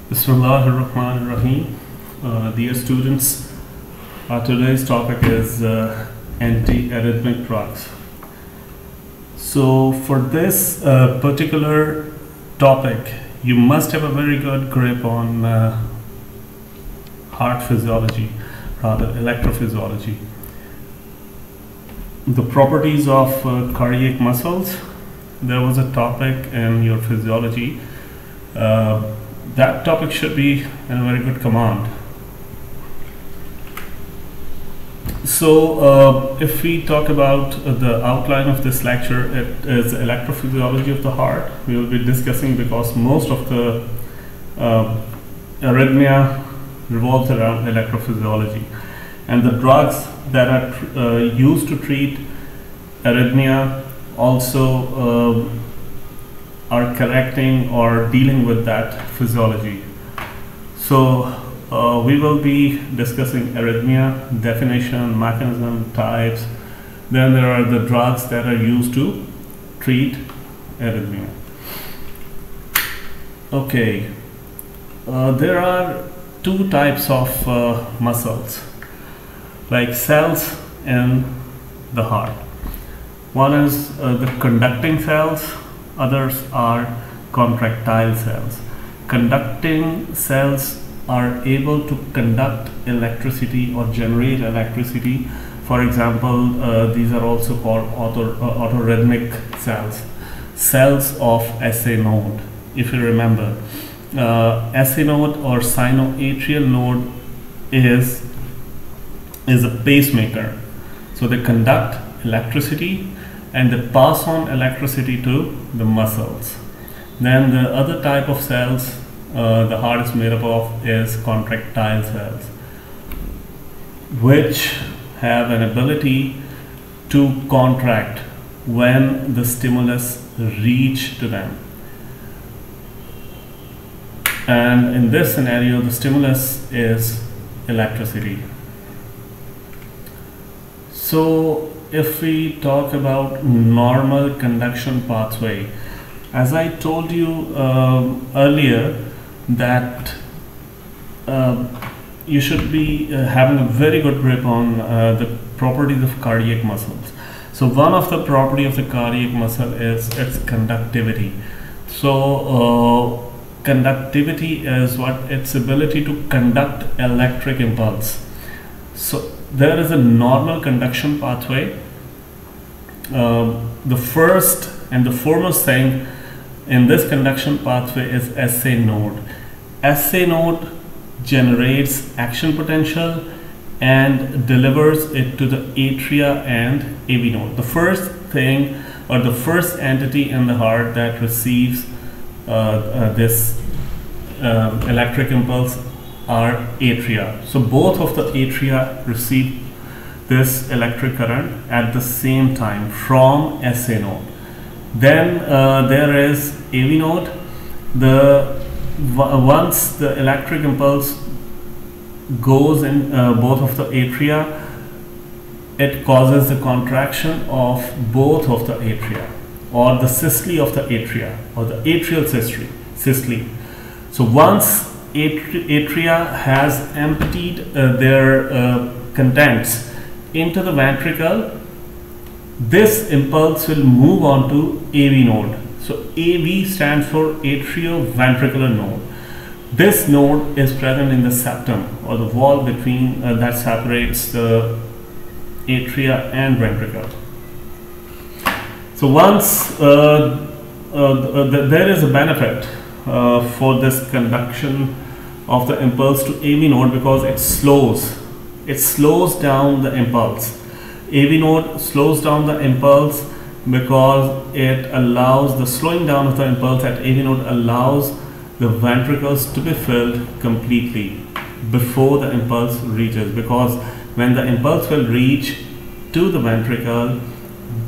Bismillahirrahmanirrahim. Dear students, today's topic is antiarrhythmic drugs. So for this particular topic, you must have a very good grip on heart physiology, rather electrophysiology. The properties of cardiac muscles. There was a topic in your physiology. That topic should be in a very good command. So if we talk about the outline of this lecture, it is electrophysiology of the heart. We will be discussing because most of the arrhythmia revolves around electrophysiology, and the drugs that are used to treat arrhythmia also are correcting or dealing with that physiology. So we will be discussing arrhythmia, definition, mechanism, types. Then there are the drugs that are used to treat arrhythmia. Okay, there are two types of muscles, like cells in the heart. One is the conducting cells. Others are contractile cells. Conducting cells are able to conduct electricity or generate electricity. For example, these are also called autorhythmic cells. Cells of SA node. If you remember, SA node or sinoatrial node is a pacemaker. So they conduct electricity and they pass on electricity to the muscles. Then the other type of cells the heart is made up of is contractile cells, which have an ability to contract when the stimulus reach to them. And in this scenario, the stimulus is electricity. So if we talk about normal conduction pathway, as I told you earlier, that you should be having a very good grip on the properties of cardiac muscles. So one of the property of the cardiac muscle is its conductivity. So conductivity is what its ability to conduct electric impulse. So there is a normal conduction pathway. The first and the foremost thing in this conduction pathway is SA node. SA node generates action potential and delivers it to the atria and AV node. The first thing or the first entity in the heart that receives this electric impulse are atria. So both of the atria receive this electric current at the same time from SA node. Then there is AV node. Once the electric impulse goes in both of the atria, it causes the contraction of both of the atria, or the systole of the atria, or the atrial systole. So once atria has emptied their contents into the ventricle, this impulse will move on to AV node. So AV stands for atrioventricular node. This node is present in the septum, or the wall between that separates the atria and ventricle. So once there is a benefit for this conduction of the impulse to AV node, because it slows down the impulse. AV node slows down the impulse because it allows the slowing down of the impulse at AV node allows the ventricles to be filled completely before the impulse reaches, because when the impulse will reach to the ventricle,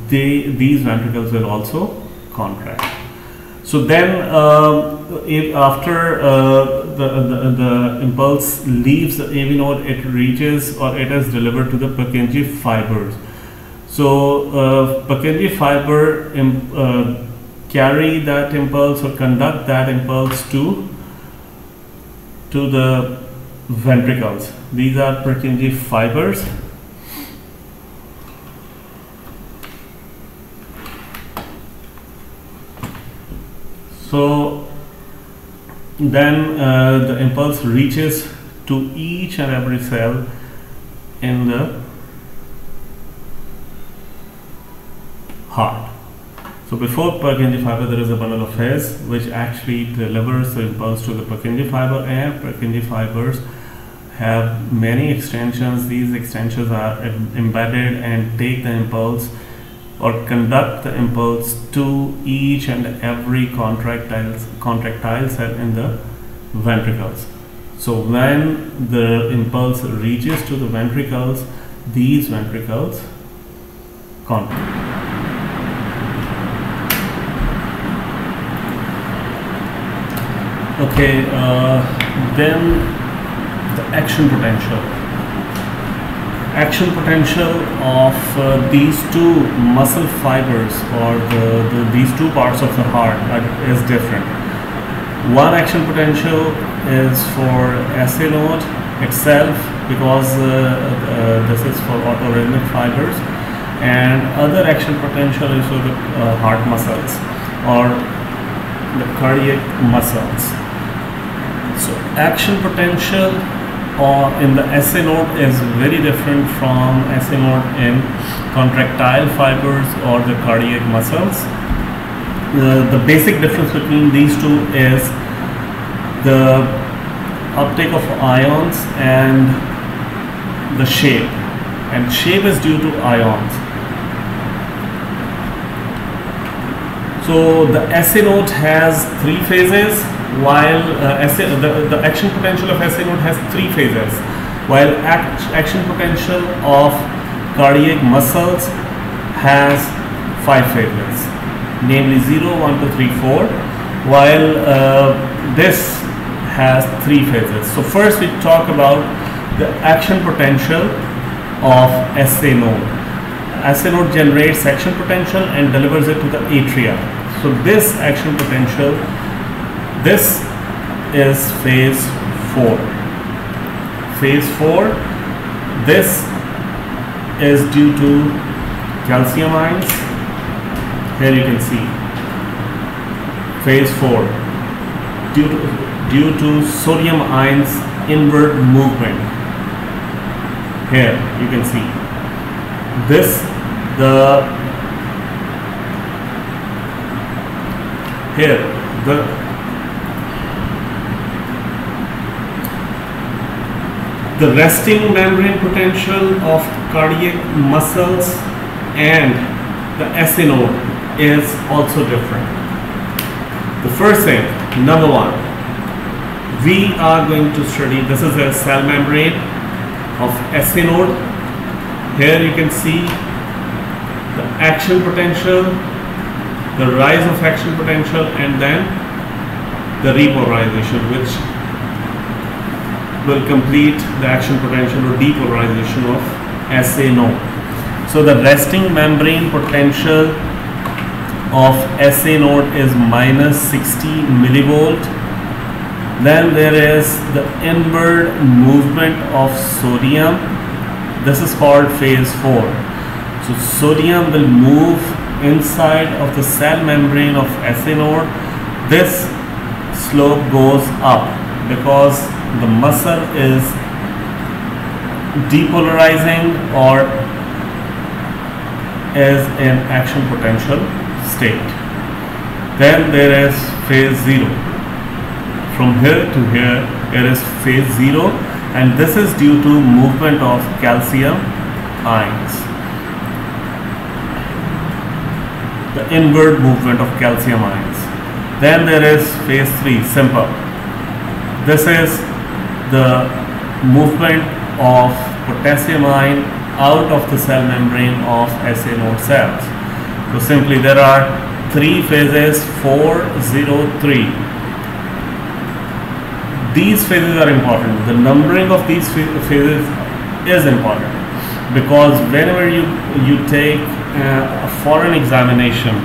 these ventricles will also contract. So then if after the impulse leaves the AV node, it reaches or it is delivered to the Purkinje fibers. So Purkinje fiber carry that impulse or conduct that impulse to to the ventricles. These are Purkinje fibers. So then the impulse reaches to each and every cell in the heart. So before Purkinje fiber, there is a bundle of hairs which actually delivers the impulse to the Purkinje fiber, and Purkinje fibers have many extensions. These extensions are embedded and take the impulse or conduct the impulse to each and every contractile cell in the ventricles. So when the impulse reaches to the ventricles, these ventricles contract. Okay, then the action potential. Action potential of these two muscle fibers, or these two parts of the heart, is different. One action potential is for SA node itself, because this is for autorhythmic fibers, and other action potential is for the heart muscles or the cardiac muscles. So action potential in the SA node is very different from SA node in contractile fibers or the cardiac muscles. The basic difference between these two is the uptake of ions and the shape, and shape is due to ions. So the SA node has 3 phases, while the action potential of SA node has 3 phases, while action potential of cardiac muscles has 5 phases, namely 0, 1, 2, 3, 4, while this has 3 phases. So first we talk about the action potential of SA node. SA node generates action potential and delivers it to the atria. So this action potential, this is phase 4. Phase 4, this is due to calcium ions. Here you can see phase 4 due to sodium ions inward movement. Here you can see this, the resting membrane potential of cardiac muscles and the SA node is also different. The first thing, number 1, we are going to study, this is a cell membrane of SA node. Here you can see the action potential, the rise of action potential, and then the repolarization, which will complete the action potential or depolarization of SA node. So the resting membrane potential of SA node is -60 millivolt. Then there is the inward movement of sodium. This is called phase 4. So sodium will move inside of the cell membrane of SA node. This slope goes up because the muscle is depolarizing or is in action potential state. Then there is phase 0. From here to here, there is phase 0, and this is due to movement of calcium ions. The inward movement of calcium ions. Then there is phase 3, simple. This is the movement of potassium ion out of the cell membrane of SA node cells. So simply there are 3 phases, 4, 0, 3. These phases are important. The numbering of these phases is important, because whenever you take a foreign examination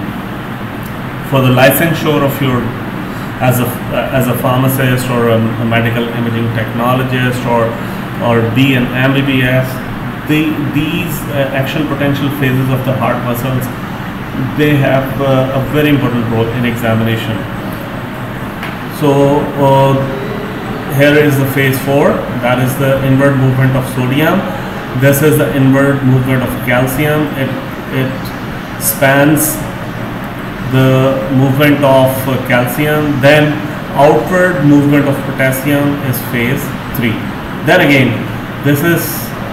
for the licensure of your as a pharmacist or a medical imaging technologist or be an MBBS, these action potential phases of the heart muscles, they have a very important role in examination. So here is the phase 4, that is the inward movement of sodium. This is the inward movement of calcium. It spans the movement of calcium. Then outward movement of potassium is phase 3. Then again, this is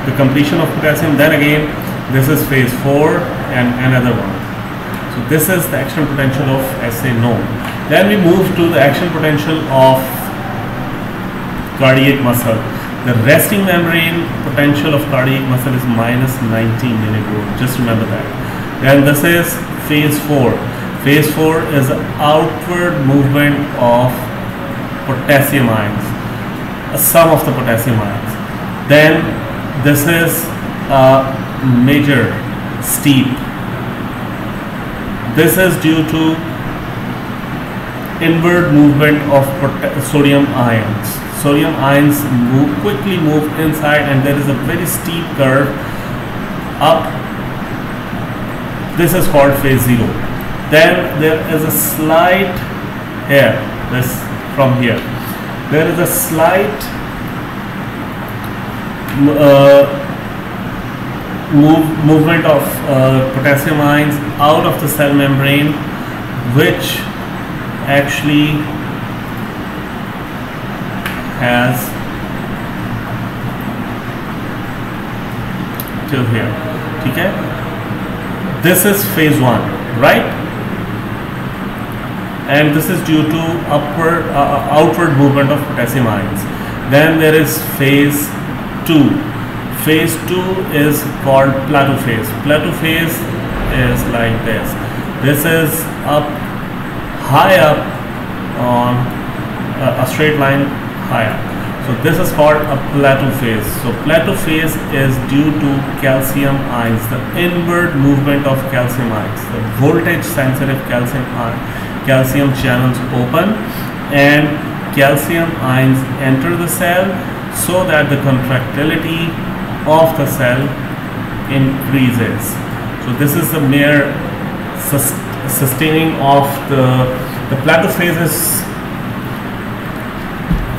the completion of potassium. Then again, this is phase 4 and another one. So this is the action potential of SA node. Then we move to the action potential of cardiac muscle. The resting membrane potential of cardiac muscle is minus 90 millivolt. Just remember that. Then this is phase 4. Phase 4 is the outward movement of potassium ions, a sum of the potassium ions. Then this is a major steep. This is due to inward movement of sodium ions. Sodium ions quickly move inside, and there is a very steep curve up. This is called phase 0. Then there is a slight here, this from here. There is a slight movement of potassium ions out of the cell membrane, which actually has till here. Okay? This is phase 1, right? And this is due to outward movement of potassium ions. Then there is phase 2. Phase 2 is called plateau phase. Plateau phase is like this. This is up, high up on a straight line higher. So this is called a plateau phase. So plateau phase is due to calcium ions, the inward movement of calcium ions. The voltage sensitive calcium channels open and calcium ions enter the cell, so that the contractility of the cell increases. So this is the mere sustaining of the plateau phase is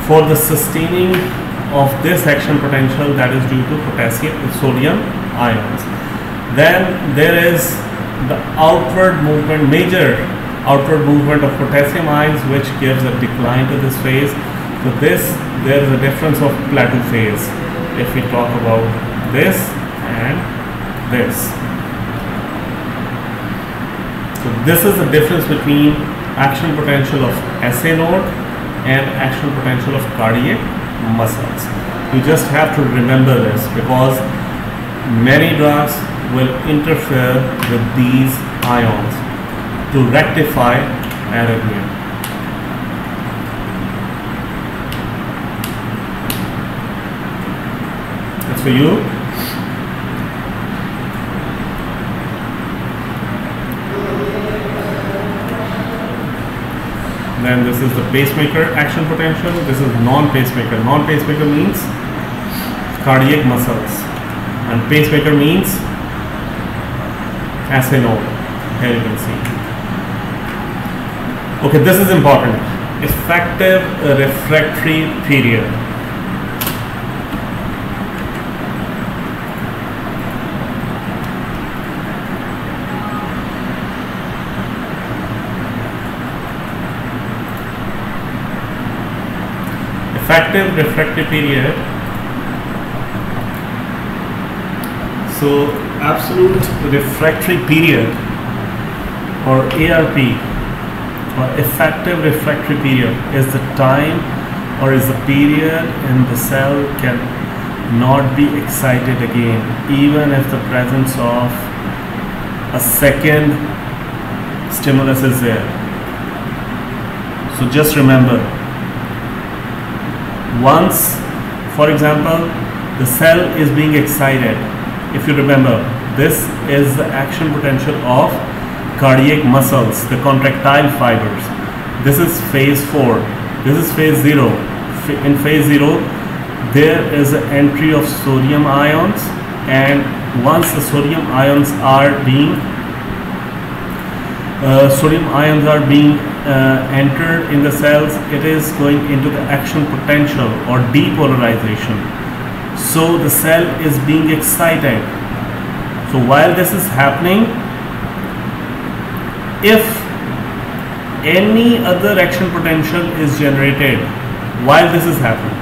for the sustaining of this action potential that is due to sodium ions. Then there is the outward movement, major outward movement of potassium ions, which gives a decline to this phase. So there is a difference of plateau phase if we talk about this and this. So this is the difference between action potential of SA node and action potential of cardiac muscles. You just have to remember this, because many drugs will interfere with these ions to rectify arrhythmia. That's for you. Then this is the pacemaker action potential. This is non-pacemaker. Non-pacemaker means cardiac muscles, and pacemaker means SA node. Here you can see. Okay, this is important. Effective refractory period. Effective refractory period. So absolute refractory period, or ARP, or effective refractory period, is the time or is the period in the cell can not be excited again, even if the presence of a second stimulus is there. So just remember, once, for example, the cell is being excited, if you remember, this is the action potential of cardiac muscles, the contractile fibers. This is phase 4. This is phase 0. In phase 0, there is an entry of sodium ions, and once the sodium ions are being entered in the cells, it is going into the action potential or depolarization. So the cell is being excited. So while this is happening, if any other action potential is generated while this is happening,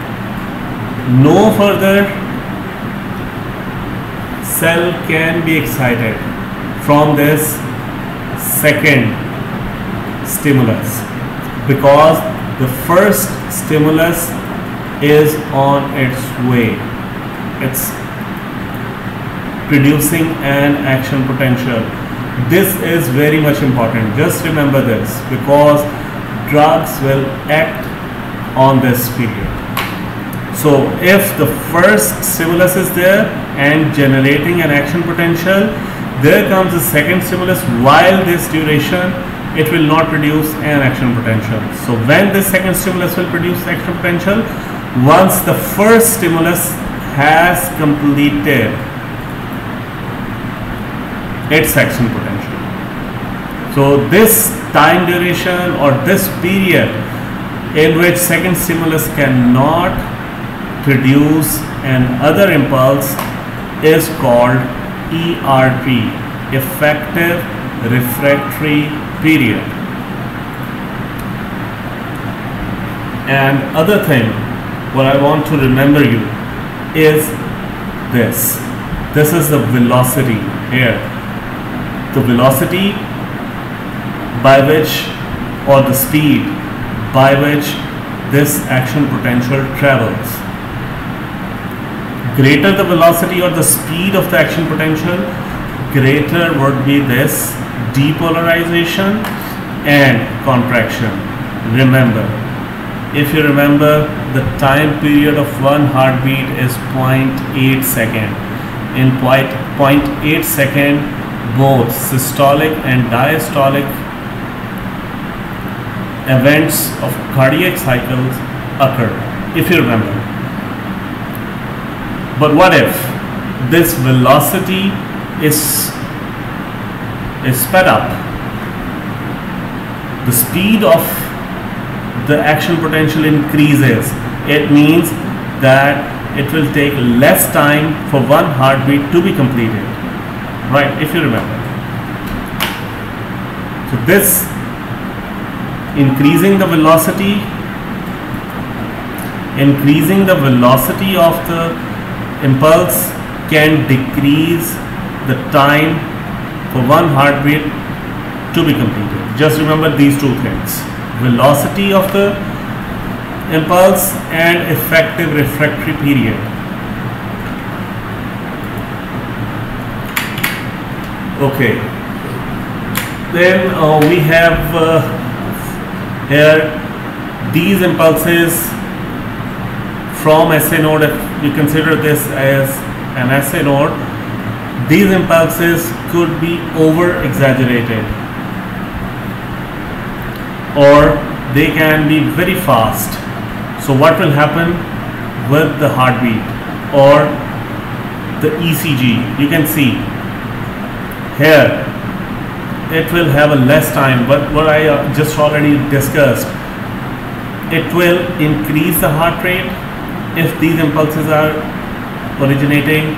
no further cell can be excited from this second stimulus, because the first stimulus is on its way. It's producing an action potential. This is very much important. Just remember this, because drugs will act on this period. So if the first stimulus is there and generating an action potential, there comes the second stimulus. While this duration, it will not produce an action potential. So when this second stimulus will produce action potential, once the first stimulus has completed its action potential. So this time duration, or this period in which second stimulus cannot produce another impulse, is called ERP, effective refractory period. And other thing what I want to remember you is this. This is the velocity here. The velocity by which, or the speed by which this action potential travels. Greater the velocity or the speed of the action potential, greater would be this depolarization and contraction. Remember, if you remember, the time period of one heartbeat is 0.8 second. In 0.8 second, both systolic and diastolic events of cardiac cycles occur, if you remember. But what if this velocity is sped up? The speed of the action potential increases. It means that it will take less time for one heartbeat to be completed, right? If you remember. So this increasing the velocity of the impulse can decrease the time for one heartbeat to be completed. Just remember these two things: velocity of the impulse and effective refractory period. Okay, then we have here these impulses from SA node. If we consider this as an SA node, these impulses could be over exaggerated, or they can be very fast. So what will happen with the heartbeat or the ECG? You can see here it will have a less time, but what I just already discussed, it will increase the heart rate if these impulses are originating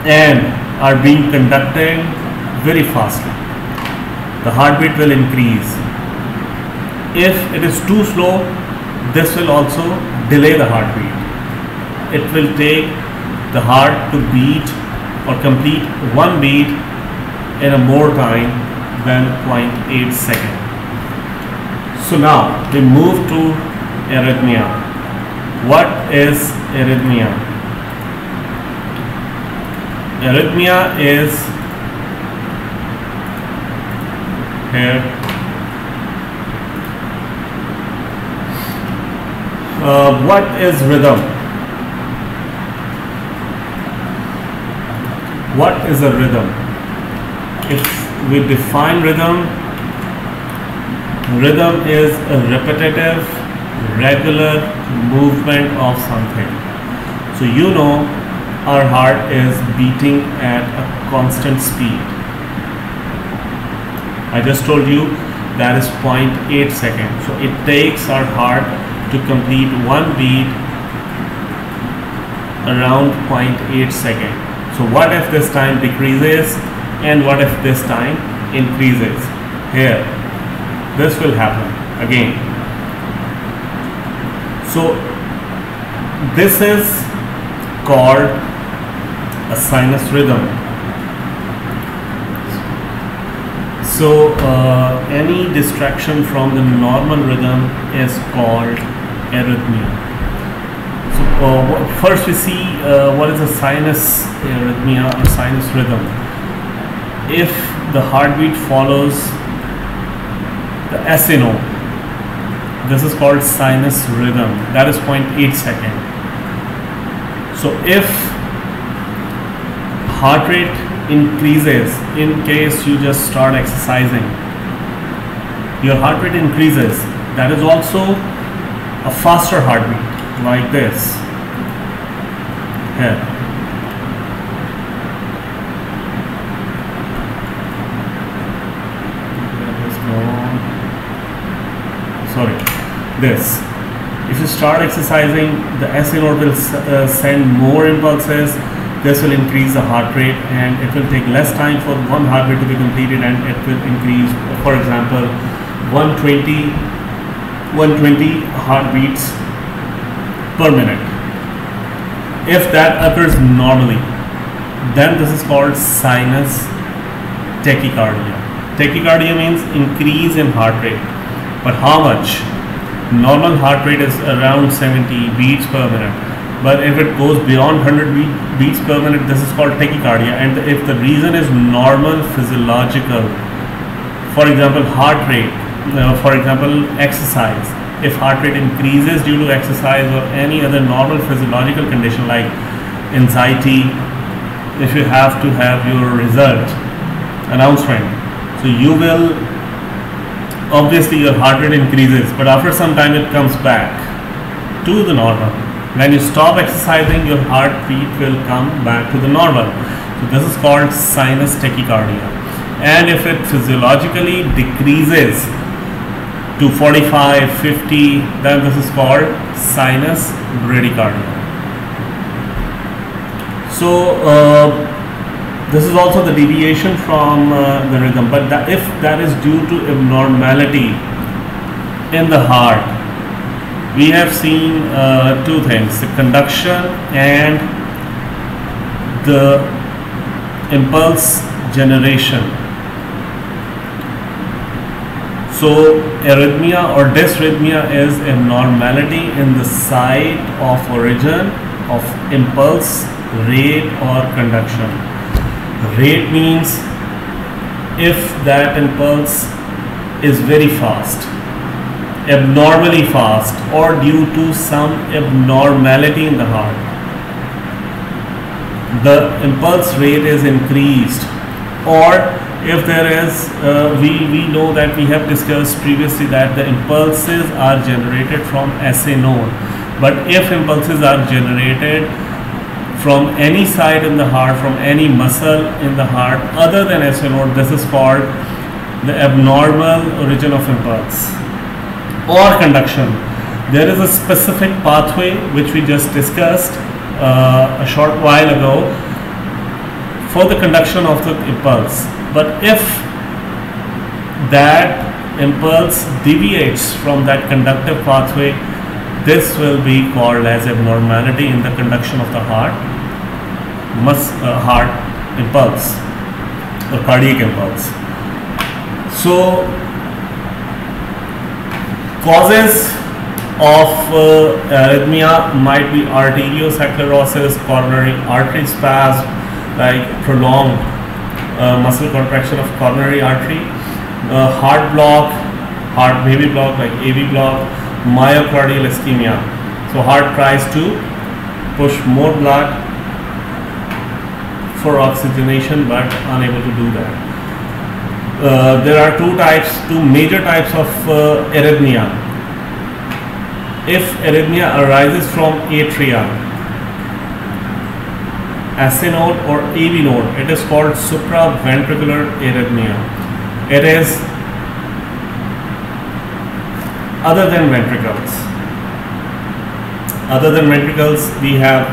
and are being conducted very fastly. The heartbeat will increase. If it is too slow, this will also delay the heartbeat. It will take the heart to beat or complete one beat in a more time than 0.8 seconds. So now we move to arrhythmia. What is arrhythmia? Arrhythmia is here. What is rhythm? What is a rhythm? If we define rhythm. Rhythm is a repetitive, regular movement of something. So you know our heart is beating at a constant speed. I just told you that is 0.8 seconds. So it takes our heart to complete one beat around 0.8 seconds. So what if this time decreases and what if this time increases? Here, this will happen again. So this is called a sinus rhythm. So any distraction from the normal rhythm is called arrhythmia. So first we see what is a sinus arrhythmia or sinus rhythm. If the heartbeat follows the SA note, this is called sinus rhythm. That is 0.8 seconds. So if heart rate increases, in case you just start exercising, your heart rate increases, that is also a faster heartbeat, like this. Here. Sorry, this. If you start exercising, the SA node will send more impulses. This will increase the heart rate, and it will take less time for one heartbeat to be completed, and it will increase, for example, 120 heartbeats per minute. If that occurs normally, then this is called sinus tachycardia. Tachycardia means increase in heart rate. But how much? Normal heart rate is around 70 beats per minute. But if it goes beyond 100 beats per minute, this is called tachycardia. And if the reason is normal physiological, for example, heart rate, for example, exercise. If heart rate increases due to exercise or any other normal physiological condition like anxiety, if you have to have your result announcement, so you will, obviously your heart rate increases, but after some time it comes back to the normal. When you stop exercising, your heartbeat will come back to the normal. So this is called sinus tachycardia. And if it physiologically decreases to 45, 50, then this is called sinus bradycardia. So this is also the deviation from the rhythm, but if that is due to abnormality in the heart, we have seen two things: the conduction and the impulse generation. So arrhythmia or dysrhythmia is abnormality in the site of origin of impulse, rate or conduction. Rate means if that impulse is very fast, abnormally fast, or due to some abnormality in the heart, the impulse rate is increased. Or if there is, we know that we have discussed previously that the impulses are generated from SA node, but if impulses are generated from any side in the heart, from any muscle in the heart other than SA node, this is called the abnormal origin of impulse or conduction. There is a specific pathway which we just discussed a short while ago for the conduction of the impulse. But if that impulse deviates from that conductive pathway, this will be called as abnormality in the conduction of the heart impulse or cardiac impulse. So causes of arrhythmia might be arteriosclerosis, coronary artery spasm, like prolonged muscle contraction of coronary artery, heart block, heart baby block like AV block, myocardial ischemia. So heart tries to push more blood for oxygenation but unable to do that. There are two major types of arrhythmia. If arrhythmia arises from atria, SA node or AV node, it is called supraventricular arrhythmia. It is other than ventricles. Other than ventricles, we have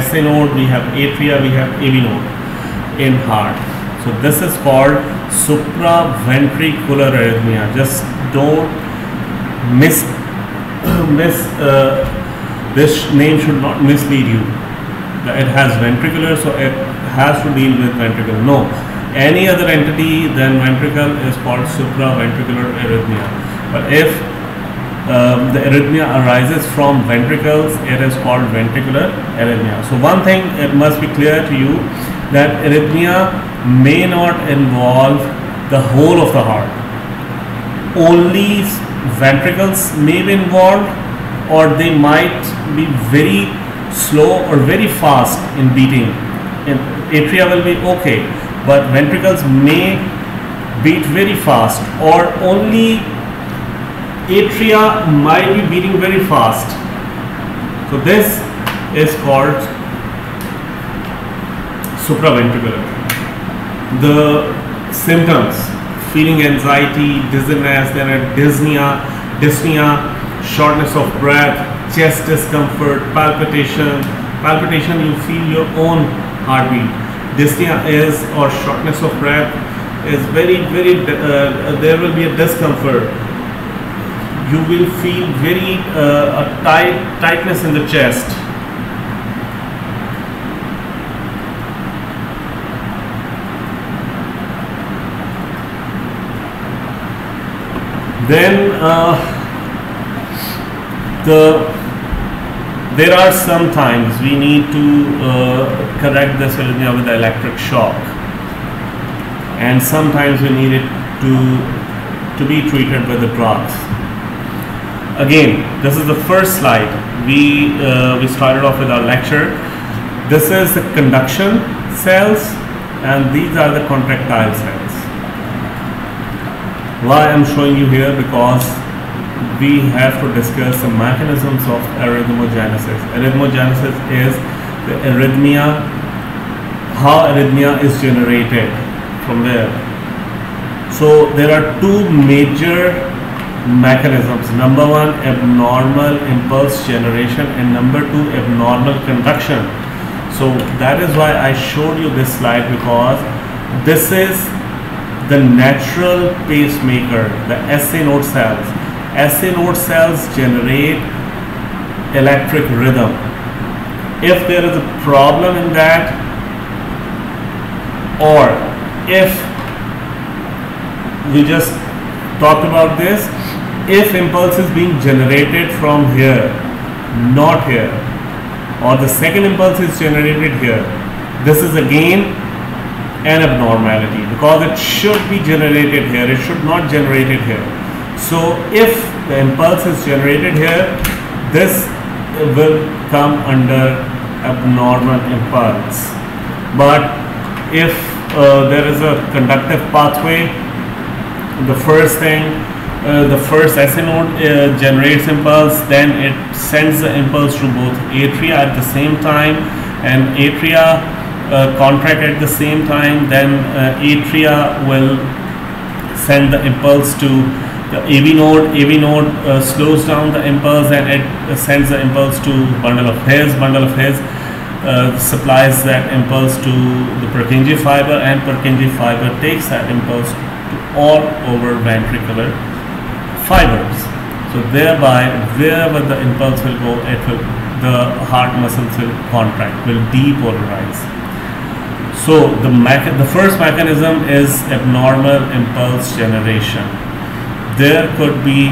SA node, we have atria, we have AV node in heart. So this is called supraventricular arrhythmia. Just don't miss this name should not mislead you. It has ventricular, so it has to deal with ventricle. No, any other entity than ventricle is called supraventricular arrhythmia. But if the arrhythmia arises from ventricles, it is called ventricular arrhythmia. So one thing, it must be clear to you that arrhythmia may not involve the whole of the heart. Only ventricles may be involved, or they might be very slow or very fast in beating. Atria will be okay, but ventricles may beat very fast, or only atria might be beating very fast. So this is called supraventricular. The symptoms: feeling anxiety, dizziness, then dyspnea, shortness of breath, chest discomfort, palpitation. You feel your own heartbeat. Dyspnea is, or shortness of breath, is very there will be a discomfort. You will feel very tightness in the chest. Then there are some times we need to correct this arrhythmia with the electric shock, and sometimes we need it to be treated with the drugs. Again, this is the first slide. We started off with our lecture. This is the conduction cells, and these are the contractile cells. Why I'm showing you here? Because we have to discuss the mechanisms of arrhythmogenesis. Arrhythmogenesis is the arrhythmia, how arrhythmia is generated from there. So there are two major mechanisms. Number one, abnormal impulse generation, and number two, abnormal conduction. So that is why I showed you this slide, because this is the natural pacemaker, the SA node cells. SA node cells generate electric rhythm. If there is a problem in that, or if we just talked about this, if impulse is being generated from here, not here, or the second impulse is generated here, this is again an abnormality, because it should be generated here, it should not generate it here. So if the impulse is generated here, this will come under abnormal impulse. But if there is a conductive pathway, the first thing, the first SA node generates impulse, then it sends the impulse to both atria at the same time, and atria contract at the same time. Then atria will send the impulse to the AV node. AV node slows down the impulse, and it sends the impulse to bundle of His. Bundle of His supplies that impulse to the Purkinje fiber, and Purkinje fiber takes that impulse to all over ventricular fibers. So thereby, wherever the impulse will go, the heart muscles will contract, will depolarize. So the first mechanism is abnormal impulse generation. There could be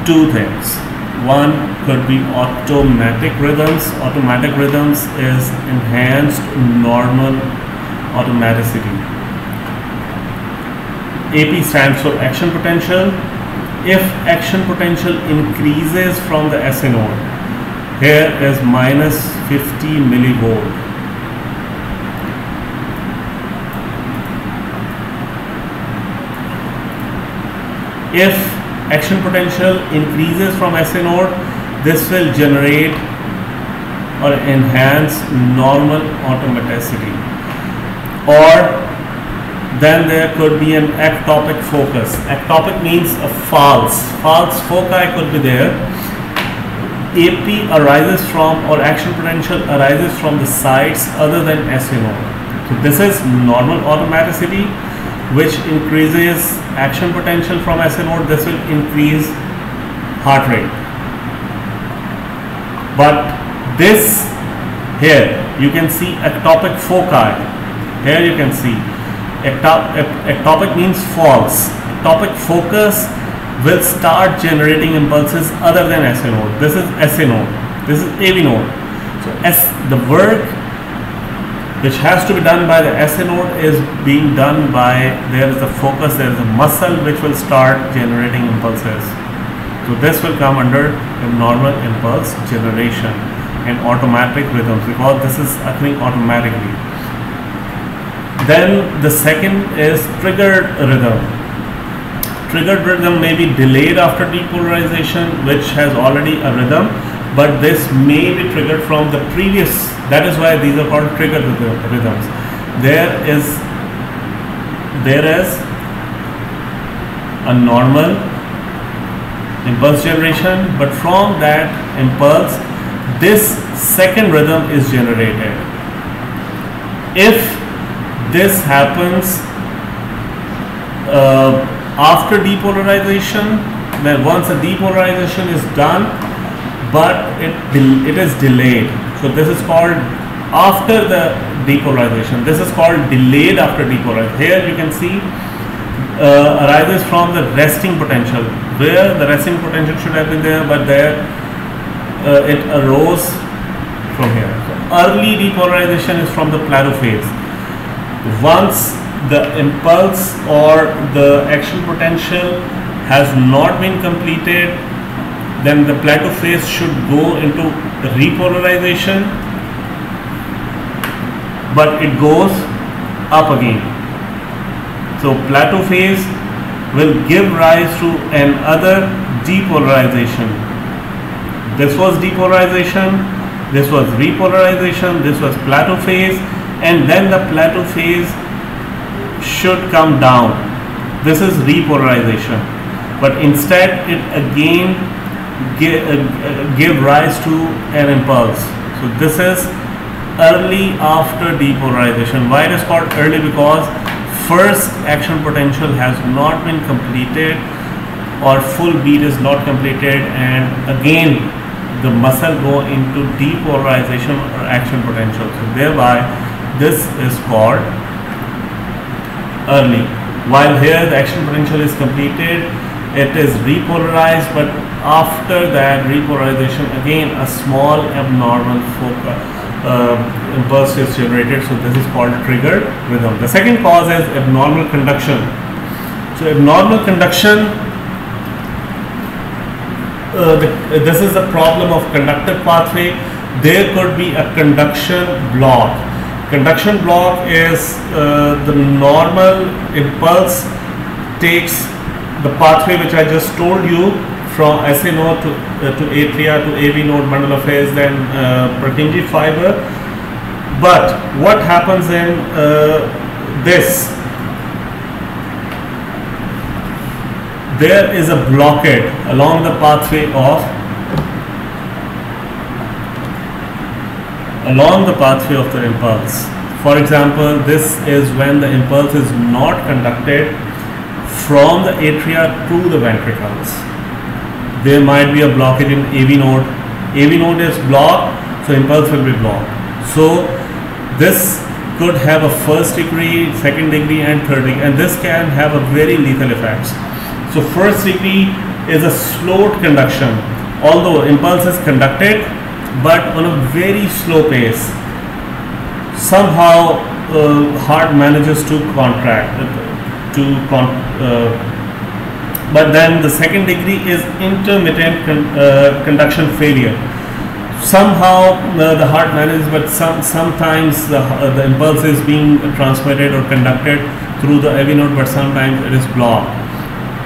two things. One could be automatic rhythms. Automatic rhythms is enhanced normal automaticity. AP stands for action potential. If action potential increases from the SA node, here is minus 50 millivolt. If action potential increases from SA node, this will generate or enhance normal automaticity. Or then there could be an ectopic focus. Ectopic means a false foci could be there. AP arises from, or action potential arises from the sites other than SA node. So this is normal automaticity, which increases action potential from SA node. This will increase heart rate. But this here you can see ectopic foci. Here you can see ectopic means false. Ectopic focus will start generating impulses other than SA node. This is SA node. This is AV node. So the work which has to be done by the SA node is being done by, there is a focus, there is a muscle which will start generating impulses. So this will come under abnormal impulse generation and automatic rhythms, because this is occurring automatically. Then the second is triggered rhythm. Triggered rhythm may be delayed after depolarization, which has already a rhythm, but this may be triggered from the previous. That is why these are called triggered rhythms. There is a normal impulse generation, but from that impulse, this second rhythm is generated. If this happens after depolarization, then once the depolarization is done, but it is delayed. So this is called after the depolarization. This is called delayed after depolarization. Here you can see arises from the resting potential, where the resting potential should have been there, but there it arose from here. So early depolarization is from the plateau phase. Once the impulse or the action potential has not been completed, then the plateau phase should go into repolarization, but it goes up again. So plateau phase will give rise to another depolarization. This was depolarization, this was repolarization, this was plateau phase, and then the plateau phase should come down. This is repolarization, but instead it again give rise to an impulse. So this is early after depolarization. Why it is called early? Because first action potential has not been completed, or full beat is not completed, and again the muscle go into depolarization or action potential. So thereby this is called early. While here the action potential is completed, it is repolarized, but after that repolarization, again a small abnormal impulse is generated. So this is called triggered rhythm. The second cause is abnormal conduction. So abnormal conduction, this is the problem of conductive pathway. There could be a conduction block. Conduction block is the normal impulse takes the pathway which I just told you, from SA node to atria to AV node, bundle of hairs, then Purkinje fiber. But what happens in this? There is a blockade along the pathway of the impulse. For example, this is when the impulse is not conducted from the atria to the ventricles. There might be a blockage in AV node. AV node is blocked, so impulse will be blocked. So this could have a first degree, second degree, and third degree, and this can have a very lethal effects. So first degree is a slowed conduction, although impulse is conducted, but on a very slow pace. Somehow heart manages to contract, but then the second degree is intermittent conduction failure. Somehow the heart manages, but sometimes the impulse is being transmitted or conducted through the AV node, but sometimes it is blocked.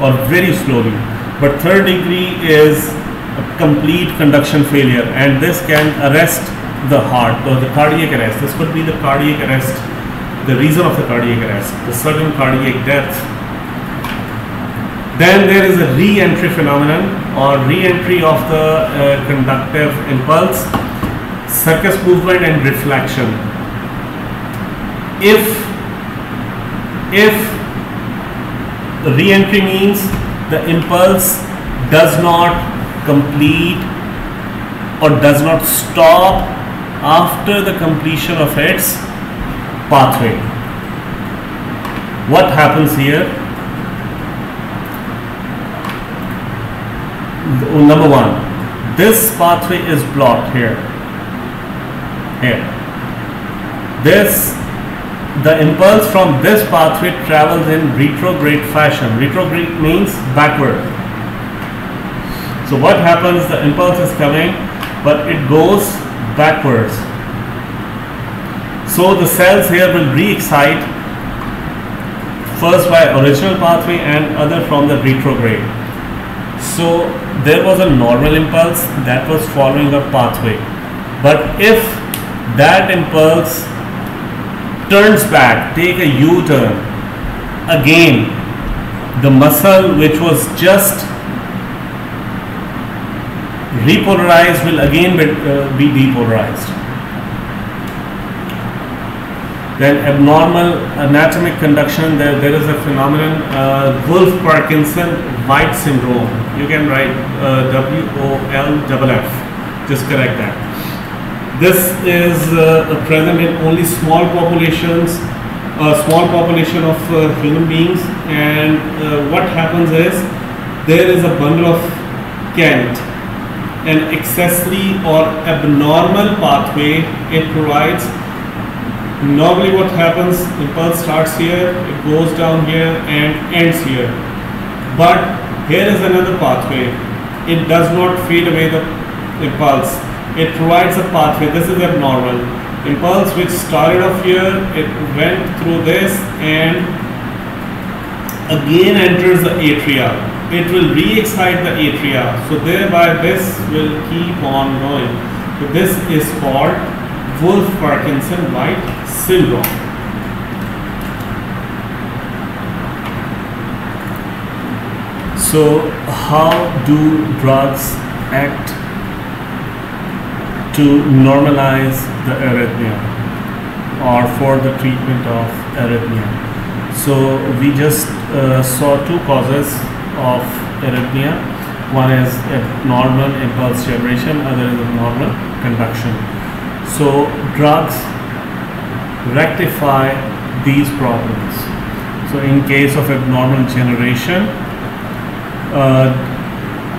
or very slowly. But third degree is a complete conduction failure, and this can arrest the heart or the cardiac arrest. This could be the cardiac arrest, the reason of the cardiac arrest, the sudden cardiac death. Then there is a re-entry phenomenon or re-entry of the conductive impulse, circus movement and reflection. If re-entry means the impulse does not complete or does not stop after the completion of its pathway. What happens here? Number one, this pathway is blocked here. The impulse from this pathway travels in retrograde fashion. Retrograde means backward. So what happens? The impulse is coming, but it goes backwards. So the cells here will re-excite first by original pathway and other from the retrograde. So there was a normal impulse that was following a pathway, but if that impulse turns back, take a U-turn, again the muscle which was just repolarized will again be depolarized. Then abnormal anatomic conduction, there is a phenomenon, Wolff-Parkinson-White syndrome. You can write WOLFF, just correct that. This is present in only small populations, small population of human beings, and what happens is there is a bundle of Kent, an excessively or abnormal pathway it provides. Normally what happens, impulse starts here, it goes down here and ends here. But here is another pathway. It does not fade away the impulse. It provides a pathway. This is abnormal. Impulse which started off here, it went through this and again enters the atria. It will re-excite the atria. So thereby this will keep on going. So this is called Wolff-Parkinson-White syndrome. So how do drugs act to normalize the arrhythmia or for the treatment of arrhythmia? So we just saw two causes of arrhythmia. One is abnormal impulse generation, other is abnormal conduction. So drugs rectify these problems. So in case of abnormal generation,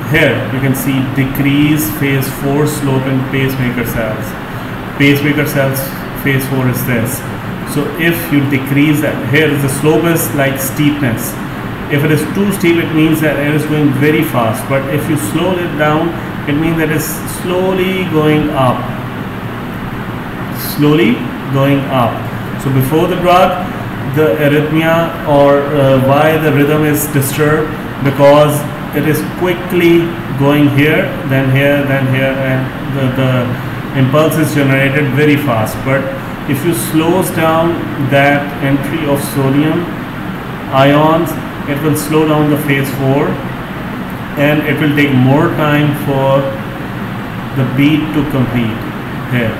here you can see decrease phase 4 slope in pacemaker cells. Pacemaker cells phase 4 is this. So if you decrease that, here the slope is like steepness. If it is too steep, it means that it is going very fast, but if you slow it down, it means that it is slowly going up. Slowly going up. So before the drug, the arrhythmia or why the rhythm is disturbed, because it is quickly going here, then here, then here, and the impulse is generated very fast. But if you slows down that entry of sodium ions, it will slow down the phase 4 and it will take more time for the beat to complete here.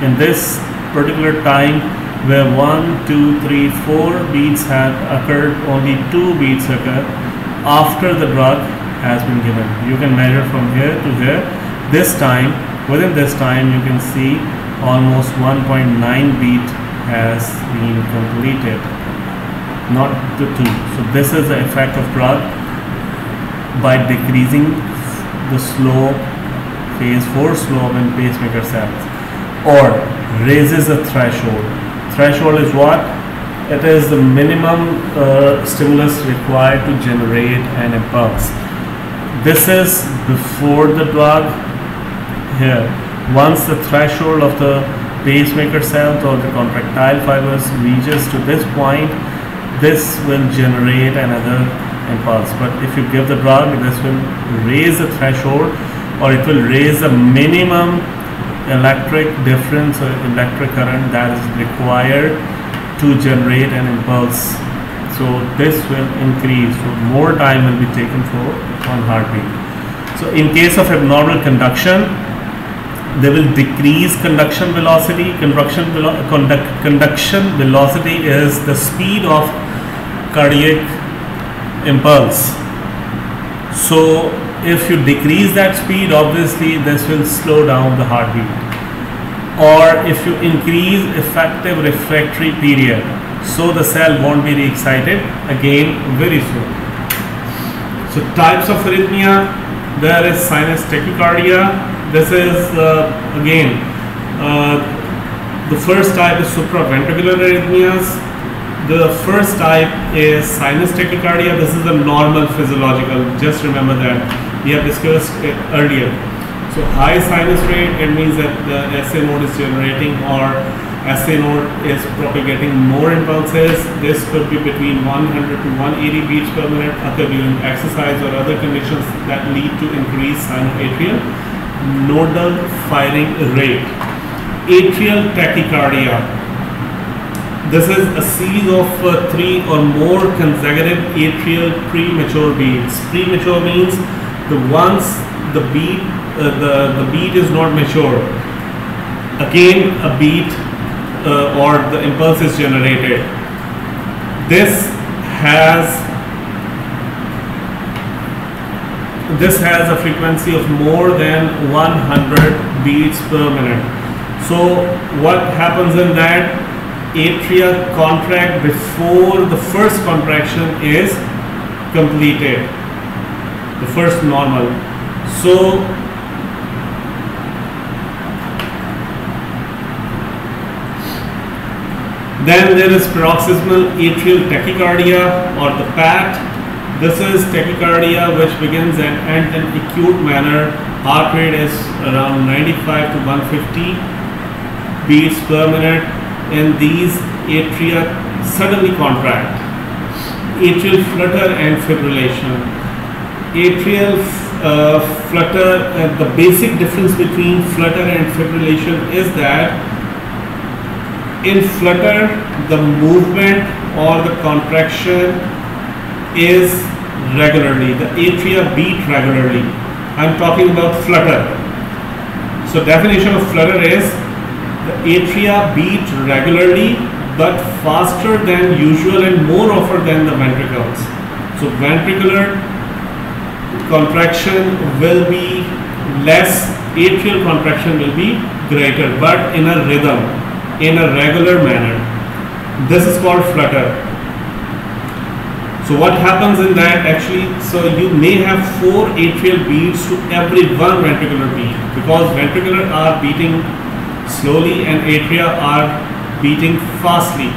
In this particular time where 1, 2, 3, 4 beats have occurred, only 2 beats occur after the drug has been given. You can measure from here to here. This time, within this time, you can see almost 1.9 beat has been completed, not the 2. So this is the effect of drug by decreasing the slope, phase 4 slope in pacemaker cells, or raises the threshold. Threshold is what? It is the minimum stimulus required to generate an impulse. This is before the drug. Here, once the threshold of the pacemaker cells or the contractile fibers reaches to this point, this will generate another impulse. But if you give the drug, this will raise the threshold, or it will raise the minimum electric difference or electric current that is required to generate an impulse. So this will increase, so more time will be taken for on heartbeat. So in case of abnormal conduction, they will decrease conduction velocity. Conduction velocity is the speed of cardiac impulse. So if you decrease that speed, obviously this will slow down the heartbeat. Or if you increase effective refractory period, so the cell won't be re-excited again very soon. So types of arrhythmia, there is sinus tachycardia. This is again the first type is supraventricular arrhythmias. The first type is sinus tachycardia. This is a normal physiological, just remember that we have discussed it earlier. So high sinus rate, it means that the SA node is generating, or SA node is propagating more impulses. This could be between 100 to 180 beats per minute, occur during exercise or other conditions that lead to increased sinoatrial nodal firing rate. Atrial tachycardia. This is a series of 3 or more consecutive atrial premature beats. Premature means the beat is not mature. Again, a beat or the impulse is generated. This has a frequency of more than 100 beats per minute. So what happens in that? Atria contract before the first contraction is completed, the first normal. So then there is paroxysmal atrial tachycardia, or the PAT. This is tachycardia which begins and ends in acute manner. Heart rate is around 95 to 150 beats per minute, and these atria suddenly contract. Atrial flutter and fibrillation. Atrial flutter, the basic difference between flutter and fibrillation is that in flutter, the movement or the contraction is regularly, the atria beat regularly. I'm talking about flutter. So definition of flutter is the atria beat regularly but faster than usual and more often than the ventricles. So ventricular contraction will be less, atrial contraction will be greater, but in a rhythm, in a regular manner. This is called flutter. So what happens in that actually, so you may have 4 atrial beats to every 1 ventricular beat, because ventricular are beating slowly and atria are beating fastly.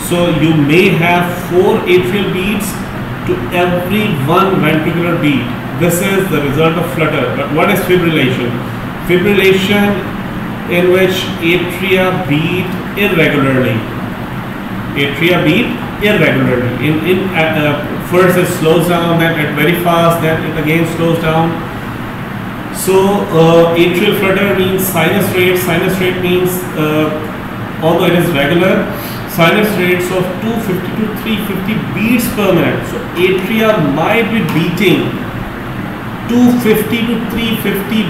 So you may have 4 atrial beats to every 1 ventricular beat. This is the result of flutter. But what is fibrillation? Fibrillation in which atria beat irregularly. Atria beat irregularly. First it slows down, then it very fast, then it again slows down. So atrial flutter means sinus rate. Sinus rate means although it is regular, sinus rates of 250 to 350 beats per minute. So atria might be beating 250 to 350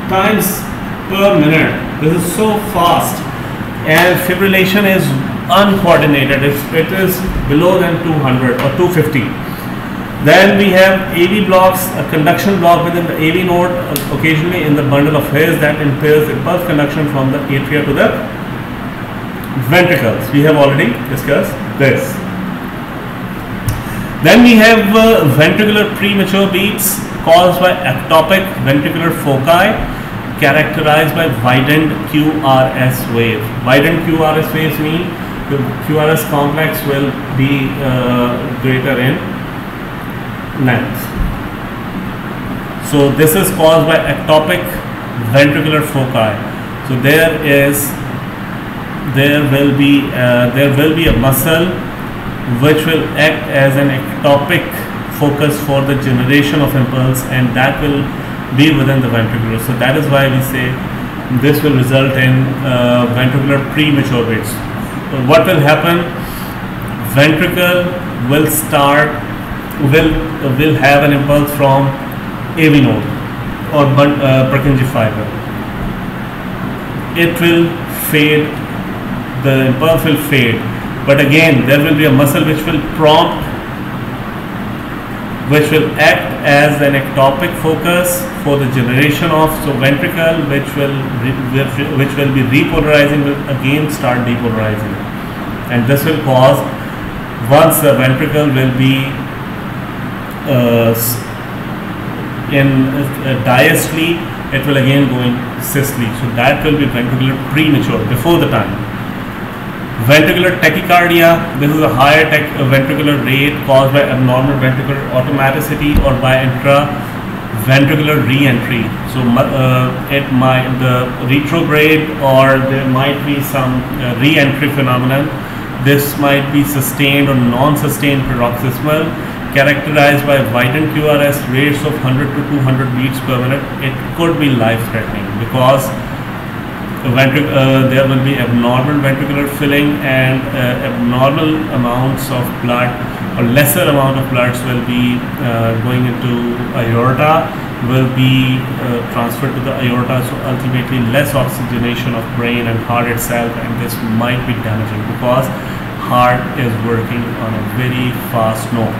times per minute. This is so fast. And fibrillation is uncoordinated. It is below than 200 or 250. Then we have AV blocks, a conduction block within the AV node, occasionally in the bundle of hairs, that impairs impulse conduction from the atria to the ventricles. We have already discussed this. Then we have ventricular premature beats caused by ectopic ventricular foci, characterized by widened QRS wave. Widened QRS waves mean the QRS complex will be greater in length. So this is caused by ectopic ventricular foci. So there will be a muscle which will act as an ectopic focus for the generation of impulse, and that will be within the ventricular. So that is why we say this will result in ventricular premature beats. What will happen? Ventricle will have an impulse from AV node or Purkinje fiber. It will fade, the impulse will fade, but again there will be a muscle which will prompt, which will act as an ectopic focus for the generation of, so ventricle which will be repolarizing will again start depolarizing, and this will cause, once the ventricle will be in diastole, it will again go in systole. So that will be ventricular premature, before the time. Ventricular tachycardia, this is a higher ventricular rate caused by abnormal ventricular automaticity or by intraventricular re-entry. So the retrograde, or there might be some re-entry phenomenon. This might be sustained or non-sustained paroxysmal, characterized by widened QRS rates of 100 to 200 beats per minute. It could be life-threatening because there will be abnormal ventricular filling, and abnormal amounts of blood or lesser amount of bloods will be going into aorta, will be transferred to the aorta, so ultimately less oxygenation of brain and heart itself, and this might be damaging because heart is working on a very fast note.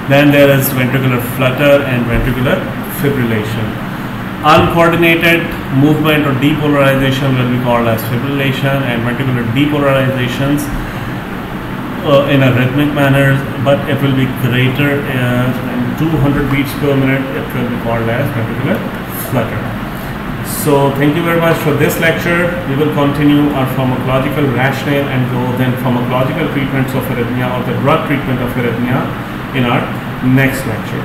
Then there is ventricular flutter and ventricular fibrillation. Uncoordinated movement or depolarization will be called as fibrillation, and ventricular depolarizations in a rhythmic manner, but it will be greater than 200 beats per minute, it will be called as ventricular flutter. So thank you very much for this lecture. We will continue our pharmacological rationale and go then pharmacological treatments of arrhythmia or the drug treatment of arrhythmia in our next lecture.